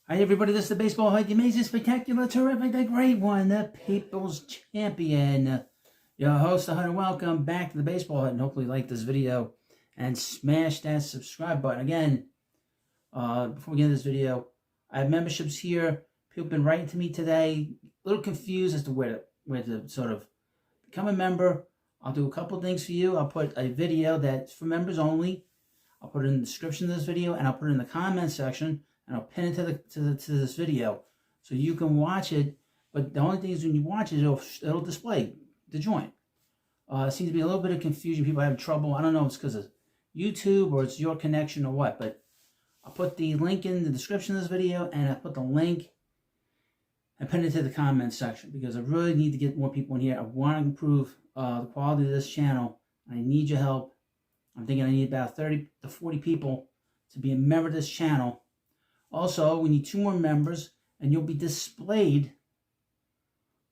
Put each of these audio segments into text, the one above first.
Hi everybody, this is the Baseball Hype, the amazing, spectacular, terrific, the great one, the People's Champion. Your host, and welcome back to the Baseball Hype, and hopefully you like this video and smash that subscribe button. Again, before we get into this video, I have memberships here. People have been writing to me today, a little confused as to where to sort of become a member. I'll do a couple things for you. I'll put a video that's for members only. I'll put it in the description of this video, and I'll put it in the comment section. And I'll pin it to this video so you can watch it. But the only thing is when you watch it, it'll display the join. It seems to be a little bit of confusion. People have trouble. I don't know if it's because of YouTube or it's your connection or what. But I'll put the link in the description of this video, and I'll put the link and pin it to the comment section because I really need to get more people in here. I want to improve the quality of this channel. I need your help. I'm thinking I need about 30 to 40 people to be a member of this channel. Also, we need 2 more members, and you'll be displayed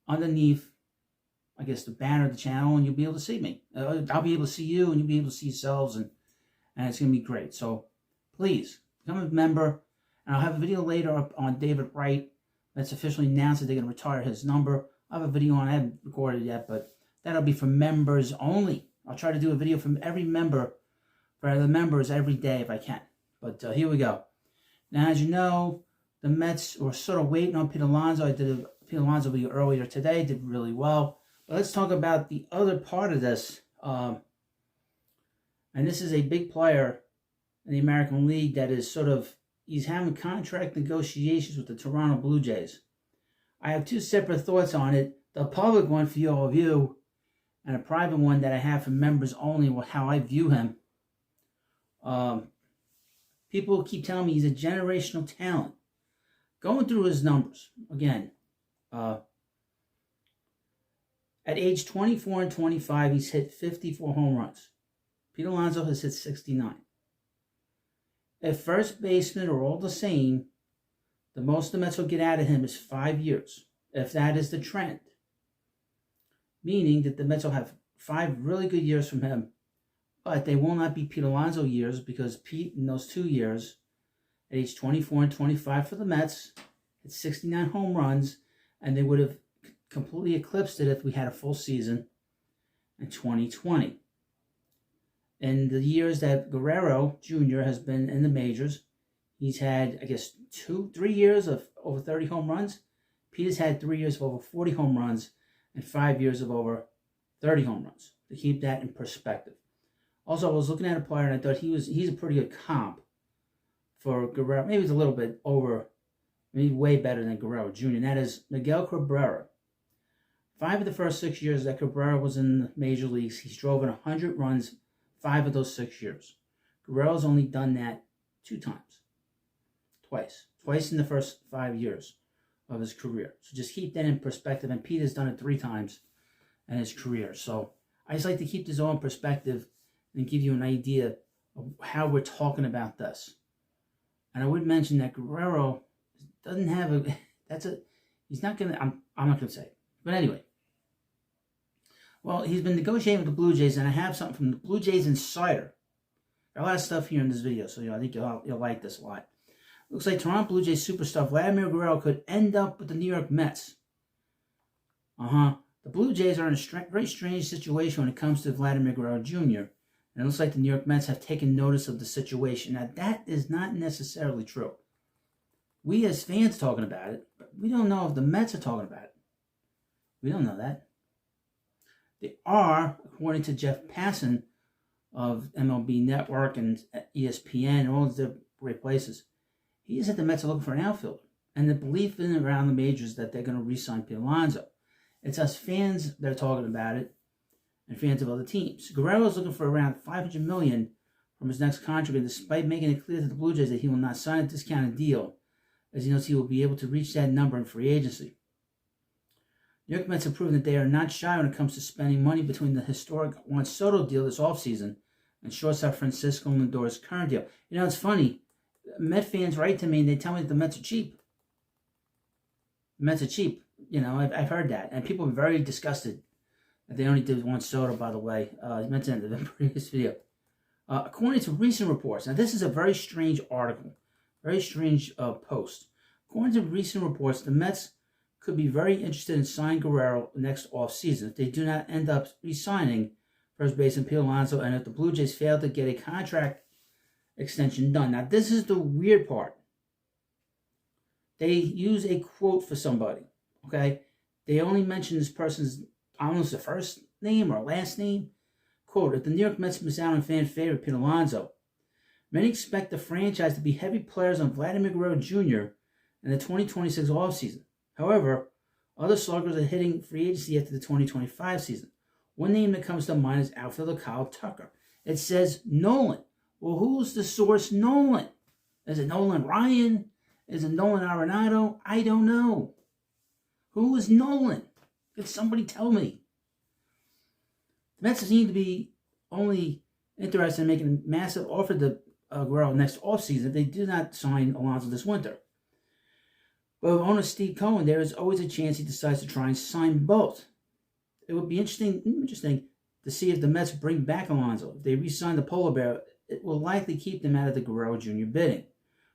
underneath, I guess, the banner of the channel, and you'll be able to see me. I'll be able to see you, and you'll be able to see yourselves, and it's going to be great. So, please, become a member, and I'll have a video later up on David Wright. That's officially announced that they're going to retire his number. I have a video on it. I haven't recorded it yet, but that'll be for members only. I'll try to do a video from every member, for the members every day if I can. But here we go. Now, as you know, the Mets were sort of waiting on Pete Alonso. I did a Pete Alonso video earlier today, did really well. But let's talk about the other part of this. And this is a big player in the American League that is he's having contract negotiations with the Toronto Blue Jays. I have 2 separate thoughts on it. The public one for all of you, and a private one that I have for members only, how I view him. People keep telling me he's a generational talent. Going through his numbers, again, at age 24 and 25, he's hit 54 home runs. Pete Alonso has hit 69. If first basemen are all the same, the most the Mets will get out of him is 5 years, if that is the trend. Meaning that the Mets will have 5 really good years from him. But they will not be Pete Alonso years because Pete, in those 2 years, at age 24 and 25 for the Mets, hit 69 home runs, and they would have completely eclipsed it if we had a full season in 2020. In the years that Guerrero Jr. has been in the majors, he's had, I guess, 3 years of over 30 home runs. Pete has had 3 years of over 40 home runs and 5 years of over 30 home runs, to keep that in perspective. Also, I was looking at a player, and I thought he's a pretty good comp for Guerrero. Maybe it's a little bit over, maybe way better than Guerrero Jr., and that is Miguel Cabrera. 5 of the first 6 years that Cabrera was in the major leagues, he's drove in 100 runs 5 of those 6 years. Guerrero's only done that 2 times. Twice in the first 5 years of his career. So just keep that in perspective, and Pete has done it 3 times in his career. So I just like to keep this all in perspective and give you an idea of how we're talking about this. And I would mention that Guerrero doesn't have he's not going to, I'm not going to say it. But anyway. Well, he's been negotiating with the Blue Jays, and I have something from the Blue Jays Insider. Got a lot of stuff here in this video, so I think you'll like this a lot. Looks like Toronto Blue Jays superstar Vladdy Guerrero could end up with the New York Mets. The Blue Jays are in a very strange situation when it comes to Vladdy Guerrero Jr., and it looks like the New York Mets have taken notice of the situation. Now, that is not necessarily true. We as fans are talking about it, but we don't know if the Mets are talking about it. We don't know that. They are, according to Jeff Passan of MLB Network and ESPN and all these great places, he is that the Mets are looking for an outfielder. And the belief in around the majors that they're going to re-sign Pete Alonso. It's us fans that are talking about it, and fans of other teams. Guerrero is looking for around $500 million from his next contract, and despite making it clear to the Blue Jays that he will not sign a discounted deal, as he knows he will be able to reach that number in free agency. New York Mets have proven that they are not shy when it comes to spending money between the historic Juan Soto deal this offseason and shortstop Francisco Lindor's current deal. You know, it's funny. Met fans write to me and they tell me that the Mets are cheap. The Mets are cheap. You know, I've heard that. And people are very disgusted that they only did Juan Soto, by the way. I mentioned it in the previous video. According to recent reports, now this is a very strange article, very strange post. According to recent reports, the Mets could be very interested in signing Guerrero next offseason if they do not end up re-signing first baseman Pete Alonso, and if the Blue Jays fail to get a contract extension done. Now, this is the weird part. They use a quote for somebody, okay? They only mention this person's, I don't know if it's the first name or last name. Quote, if the New York Mets miss out on fan favorite Pete Alonso, many expect the franchise to be heavy players on Vladdy Guerrero Jr. in the 2026 offseason. However, other sluggers are hitting free agency after the 2025 season. One name that comes to mind is outfielder Kyle Tucker. It says Nolan. Well, who's the source Nolan? Is it Nolan Ryan? Is it Nolan Arenado? I don't know. Who is Nolan? Could somebody tell me? The Mets seem to be only interested in making a massive offer to Guerrero next offseason if they do not sign Alonso this winter. But with owner Steve Cohen, there is always a chance he decides to try and sign both. It would be interesting to see if the Mets bring back Alonso. If they re-sign the Polar Bear, it will likely keep them out of the Guerrero Jr. bidding.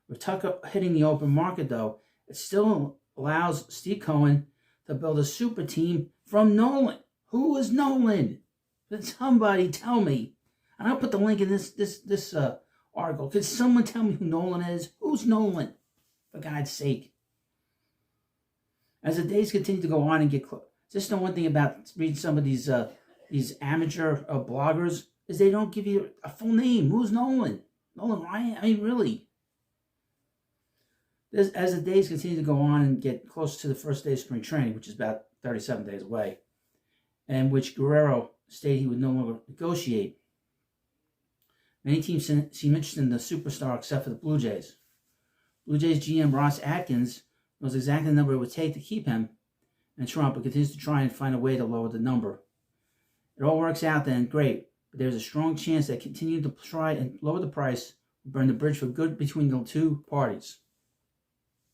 With Tucker hitting the open market, though, it still allows Steve Cohen to build a super team from Nolan. Who is Nolan? Could somebody tell me? And I'll put the link in this article. Could someone tell me who Nolan is? Who's Nolan? For God's sake. As the days continue to go on and get close, just the one thing about reading some of these amateur bloggers is they don't give you a full name. Who's Nolan? Nolan Ryan? I mean, really. As the days continue to go on and get close to the first day of spring training, which is about 37 days away, and which Guerrero stated he would no longer negotiate, many teams seem interested in the superstar except for the Blue Jays. Blue Jays GM Ross Atkins knows exactly the number it would take to keep him in Toronto, but continues to try and find a way to lower the number. It all works out then, great, but there's a strong chance that continuing to try and lower the price will burn the bridge for good between the two parties.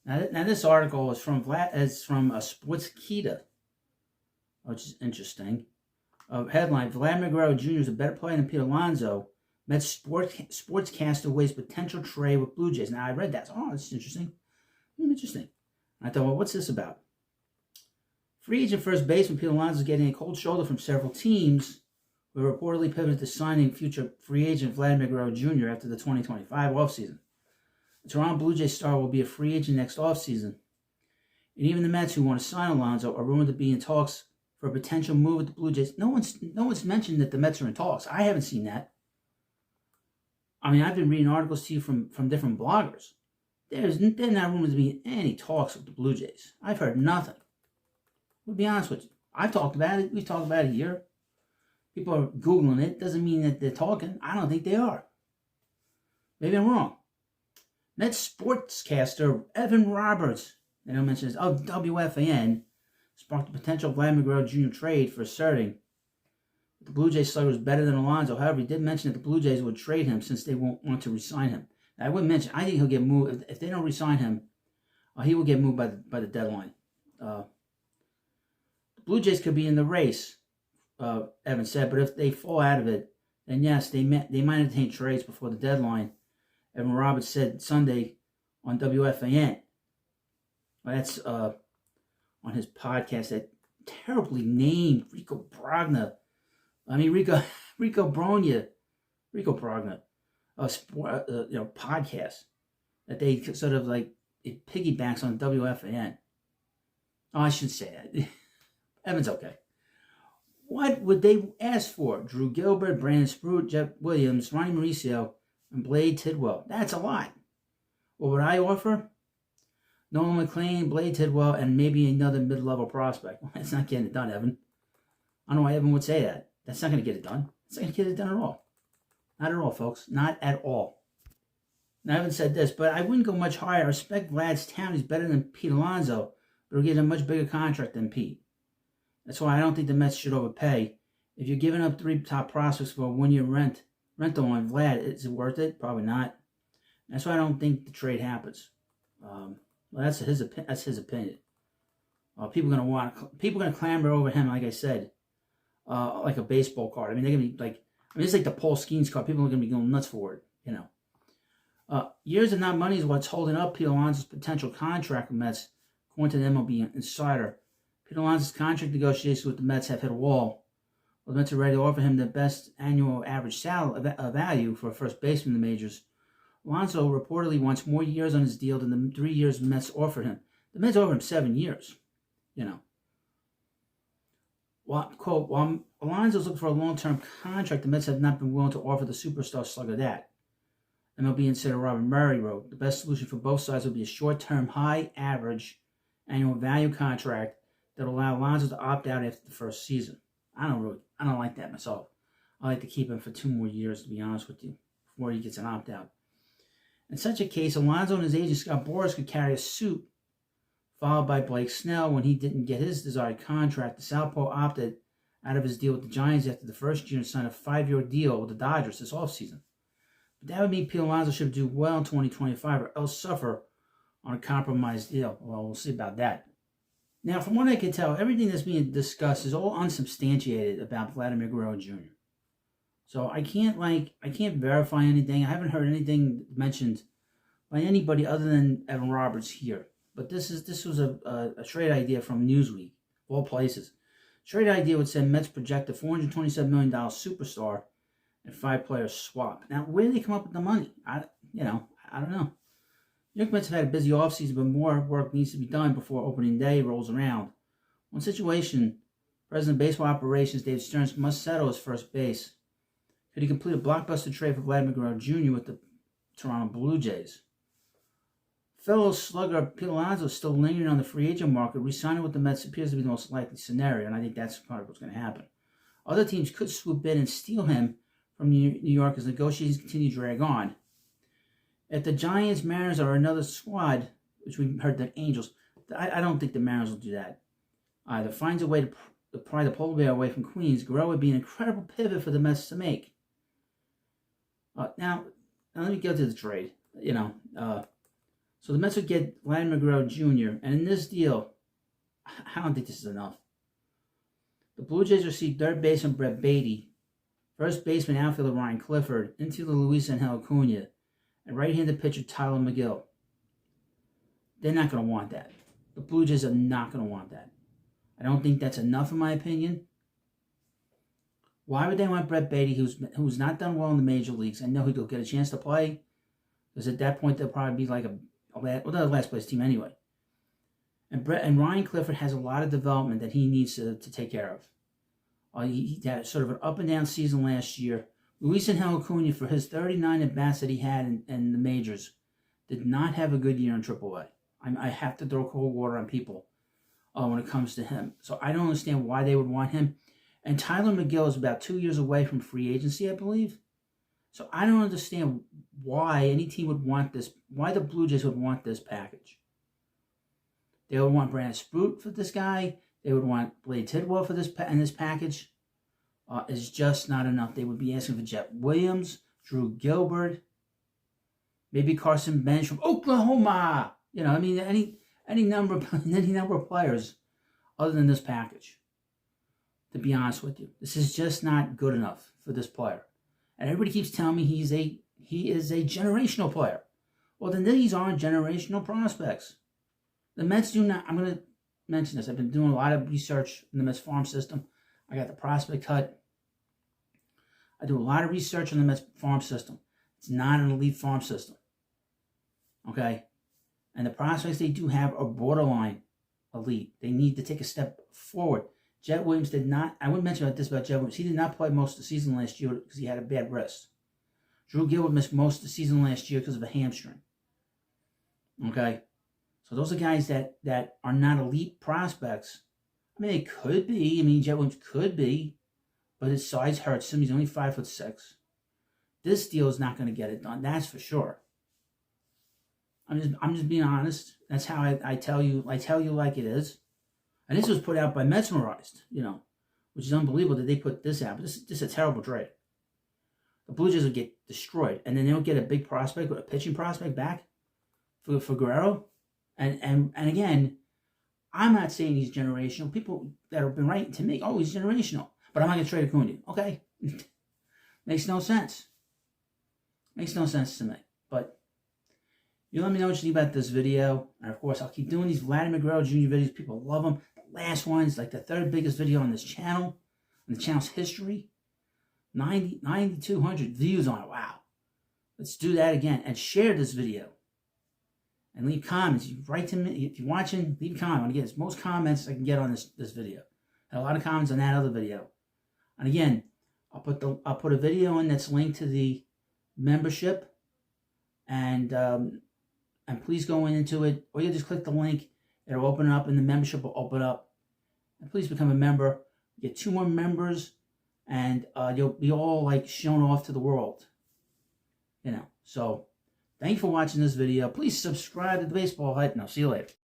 Now this article is from Sportskeeda, which is interesting. Headline, Vladdy Guerrero Jr. is a better player than Pete Alonso. Mets sportscaster weighs potential trade with Blue Jays. Now I read that. Oh, this is interesting. Interesting. I thought, well, what's this about? Free agent first baseman Pete Alonso is getting a cold shoulder from several teams who are reportedly pivoted to signing future free agent Vladdy Guerrero Jr. after the 2025 offseason. The Toronto Blue Jays star will be a free agent next offseason. And even the Mets, who want to sign Alonso, are rumored to be in talks for a potential move with the Blue Jays. No one's mentioned that the Mets are in talks. I haven't seen that. I mean, I've been reading articles to you from different bloggers. They're not rumored to be in any talks with the Blue Jays. I've heard nothing. We'll be honest with you. I've talked about it. We've talked about it here. People are Googling it. Doesn't mean that they're talking. I don't think they are. Maybe I'm wrong. Mets sportscaster Evan Roberts, they don't mention this, of WFAN, sparked a potential Vladdy Guerrero Jr. trade for asserting that the Blue Jays slugger is better than Alonso. However, he did mention that the Blue Jays would trade him since they won't want to re-sign him. Now, I wouldn't mention, I think he'll get moved. If they don't re-sign him, he will get moved by the deadline. The Blue Jays could be in the race, Evan said, but if they fall out of it, then yes, they might entertain trades before the deadline. Evan Roberts said Sunday on WFAN. Well, that's on his podcast, that terribly named Rico Brogna. Podcast that they sort of like, it piggybacks on WFAN. Oh, I shouldn't say that. Evan's okay. What would they ask for? Drew Gilbert, Brandon Sprout, Jeff Williams, Ronnie Mauricio, and Blade Tidwell. That's a lot. What would I offer? Nolan McLean, Blade Tidwell, and maybe another mid-level prospect. Well, that's not getting it done, Evan. I don't know why Evan would say that. That's not going to get it done. It's not going to get it done at all. Not at all, folks. Not at all. Now, I haven't said this, but I wouldn't go much higher. I respect Vlad's talent. He's better than Pete Alonso, but he'll get a much bigger contract than Pete. That's why I don't think the Mets should overpay. If you're giving up 3 top prospects for a 1-year rental on Vlad, is it worth it? Probably not. That's why I don't think the trade happens. Well, that's his opinion. People are gonna clamber over him, like I said, like a baseball card. I mean, they're gonna be like, it's like the Paul Skeens card. People are gonna be going nuts for it, you know. Years of not money is what's holding up Pete Alonso's potential contract with Mets, according to the MLB Insider. Pete Alonso's contract negotiations with the Mets have hit a wall. Well, the Mets are ready to offer him the best annual average value for a first baseman in the majors. Alonso reportedly wants more years on his deal than the 3 years the Mets offered him. The Mets offered him 7 years, Quote, while Alonso's looking for a long-term contract, the Mets have not been willing to offer the superstar slugger that. MLB insider Robert Murray wrote, the best solution for both sides would be a short-term, high-average annual value contract that will allow Alonso to opt out after the first season. I don't like that myself. I like to keep him for 2 more years, to be honest with you, before he gets an opt-out. In such a case, Alonso and his agent Scott Boras could carry a suit, followed by Blake Snell when he didn't get his desired contract. The Southpaw opted out of his deal with the Giants after the first year and signed a 5-year deal with the Dodgers this offseason. But that would mean Pete Alonso should do well in 2025 or else suffer on a compromised deal. Well, we'll see about that. Now, from what I can tell, everything that's being discussed is all unsubstantiated about Vladdy Guerrero Jr. So I can't verify anything. I haven't heard anything mentioned by anybody other than Evan Roberts here. But this was a trade idea from Newsweek, of all places. Trade idea would send Mets project a $427 million superstar and 5-player swap. Now, where did they come up with the money? I don't know. New York Mets have had a busy offseason, but more work needs to be done before opening day rolls around. One situation, President of Baseball Operations Dave Stearns must settle his first base. Could he complete a blockbuster trade for Vladdy Jr. Jr. with the Toronto Blue Jays? Fellow slugger Pete Alonso is still lingering on the free agent market. Re-signing with the Mets appears to be the most likely scenario, and I think that's part of what's going to happen. Other teams could swoop in and steal him from New York as negotiations continue to drag on. If the Giants, Mariners, or another squad, which we heard the Angels, I don't think the Mariners will do that. Either finds a way to pry the polar bear away from Queens, Guerrero would be an incredible pivot for the Mets to make. Now let me go to the trade. So the Mets would get Vladdy Guerrero Jr., and in this deal, I don't think this is enough. The Blue Jays received third baseman Brett Beatty, first baseman outfielder Ryan Clifford, infielder Luis Angel Acuna, and right-handed pitcher Tyler McGill. They're not going to want that. The Blue Jays are not going to want that. I don't think that's enough, in my opinion. Why would they want Brett Beatty, who's not done well in the major leagues? I know he'll get a chance to play, because at that point they'll probably be like they're the last place team anyway. And Ryan Clifford has a lot of development that he needs to take care of. He had sort of an up and down season last year. Luis Angel Acuna, for his 39 at-bats that he had in the majors, did not have a good year in AAA. I have to throw cold water on people when it comes to him. So I don't understand why they would want him. And Tyler McGill is about 2 years away from free agency, I believe. So I don't understand why any team would want this, why the Blue Jays would want this package. They would want Brandon Sprout for this guy. They would want Blade Tidwell for this package. It's just not enough. They would be asking for Jet Williams, Drew Gilbert, maybe Carson Bench from Oklahoma. Any number of players other than this package. To be honest with you, this is just not good enough for this player. And everybody keeps telling me he is a generational player. Well, then these aren't generational prospects. The Mets do not. I'm going to mention this. I've been doing a lot of research in the Mets farm system. I got the prospect hut. I do a lot of research on the Mets farm system. It's not an elite farm system. Okay? And the prospects they do have are borderline elite. They need to take a step forward. Jet Williams did not, I wouldn't mention this about Jet Williams. He did not play most of the season last year because he had a bad wrist. Drew Gilbert missed most of the season last year because of a hamstring. Okay? So those are guys that are not elite prospects. I mean, they could be. I mean, Jet Williams could be. But his size hurts him. He's only 5'6". This deal is not going to get it done. That's for sure. I'm just being honest. That's how I tell you. I tell you like it is. And this was put out by Mesmerized, which is unbelievable that they put this out. But this is a terrible trade. The Blue Jays will get destroyed. And then they'll get a big prospect, a pitching prospect back for Guerrero. And again, I'm not saying he's generational. People that have been writing to me, oh, he's generational. But I'm not going to trade Acuna. Okay. Makes no sense. Makes no sense to me. But You let me know what you think about this video. And of course, I'll keep doing these Vladdy Guerrero Jr. videos. People love them. The last one is like the third biggest video on this channel, on the channel's history. 9,200 views on it. Wow. Let's do that again. And share this video. And leave comments. You write to me. If you're watching, leave a comment. I want to get as most comments I can get on this video. I had a lot of comments on that other video. And again, I'll put a video in that's linked to the membership. And please go into it. Or you just click the link. It'll open up and the membership will open up. And please become a member. Get 2 more members. And you'll be all like shown off to the world. You know, so thank you for watching this video. Please subscribe to the Baseball Hype, and I'll see you later.